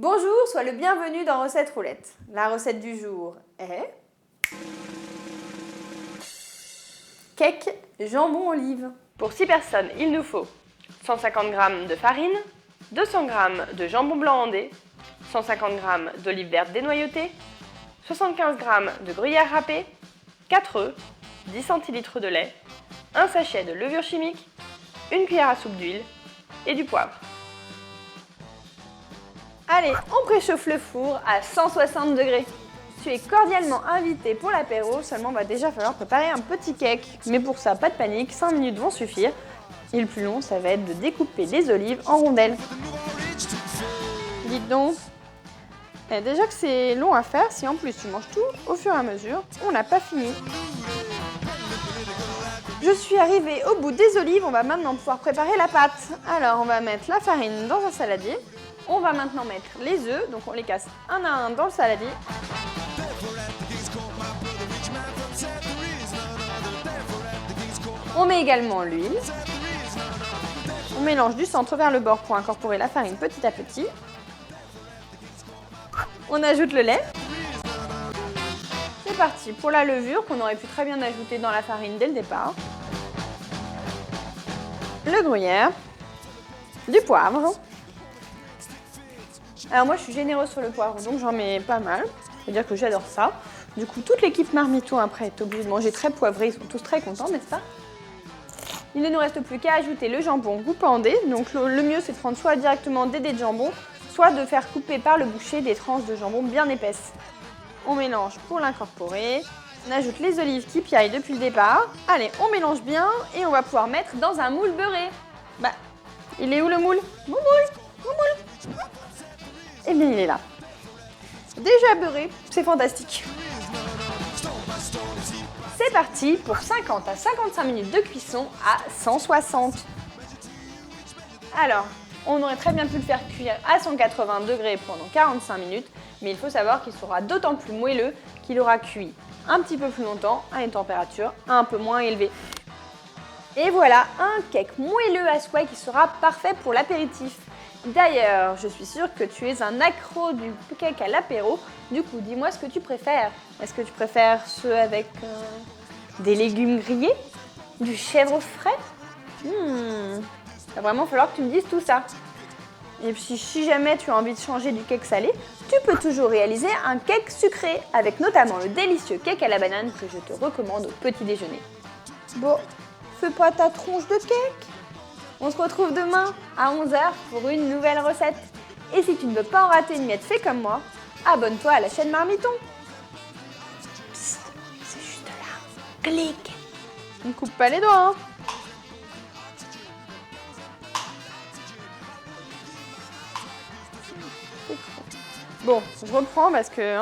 Bonjour, sois le bienvenu dans Recette Roulette. La recette du jour est cake jambon olive. Pour 6 personnes, il nous faut 150 g de farine, 200 g de jambon blanc andé, 150 g d'olive verte dénoyautée, 75 g de gruyère râpée, 4 œufs, 10 centilitres de lait, un sachet de levure chimique, une cuillère à soupe d'huile et du poivre. Allez, on préchauffe le four à 160 degrés. Tu es cordialement invité pour l'apéro, seulement va déjà falloir préparer un petit cake. Mais pour ça, pas de panique, 5 minutes vont suffire. Et le plus long, ça va être de découper les olives en rondelles. Dites donc, déjà que c'est long à faire, si en plus tu manges tout au fur et à mesure, on n'a pas fini. Je suis arrivée au bout des olives, on va maintenant pouvoir préparer la pâte. Alors on va mettre la farine dans un saladier. On va maintenant mettre les œufs, donc on les casse un à un dans le saladier. On met également l'huile. On mélange du centre vers le bord pour incorporer la farine petit à petit. On ajoute le lait. C'est parti pour la levure qu'on aurait pu très bien ajouter dans la farine dès le départ. Le gruyère, du poivre. Alors moi je suis généreuse sur le poivre, donc j'en mets pas mal. C'est-à-dire que j'adore ça. Du coup toute l'équipe Marmiton après est obligée de manger très poivré, ils sont tous très contents, n'est-ce pas? Il ne nous reste plus qu'à ajouter le jambon coupé en dés. Donc le mieux c'est de prendre soit directement des dés de jambon, soit de faire couper par le boucher des tranches de jambon bien épaisses. On mélange pour l'incorporer. On ajoute les olives qui piaillent depuis le départ. Allez, on mélange bien et on va pouvoir mettre dans un moule beurré. Bah, il est où le moule? Mon moule! Mon moule! Eh bien, il est là. Déjà beurré, c'est fantastique. C'est parti pour 50 à 55 minutes de cuisson à 160. Alors, on aurait très bien pu le faire cuire à 180 degrés pendant 45 minutes, mais il faut savoir qu'il sera d'autant plus moelleux qu'il aura cuit un petit peu plus longtemps à une température un peu moins élevée. Et voilà, un cake moelleux à souhait qui sera parfait pour l'apéritif. D'ailleurs, je suis sûre que tu es un accro du cake à l'apéro. Du coup, dis-moi ce que tu préfères. Est-ce que tu préfères ceux avec des légumes grillés? Du chèvre frais? Il va vraiment falloir que tu me dises tout ça. Et puis, si jamais tu as envie de changer du cake salé, tu peux toujours réaliser un cake sucré, avec notamment le délicieux cake à la banane que je te recommande au petit déjeuner. Bon, fais pas ta tronche de cake. On se retrouve demain à 11 h pour une nouvelle recette. Et si tu ne veux pas en rater une miette, fais comme moi, abonne-toi à la chaîne Marmiton. Psst, c'est juste là. Clique. Ne coupe pas les doigts, hein. Bon, je reprends parce que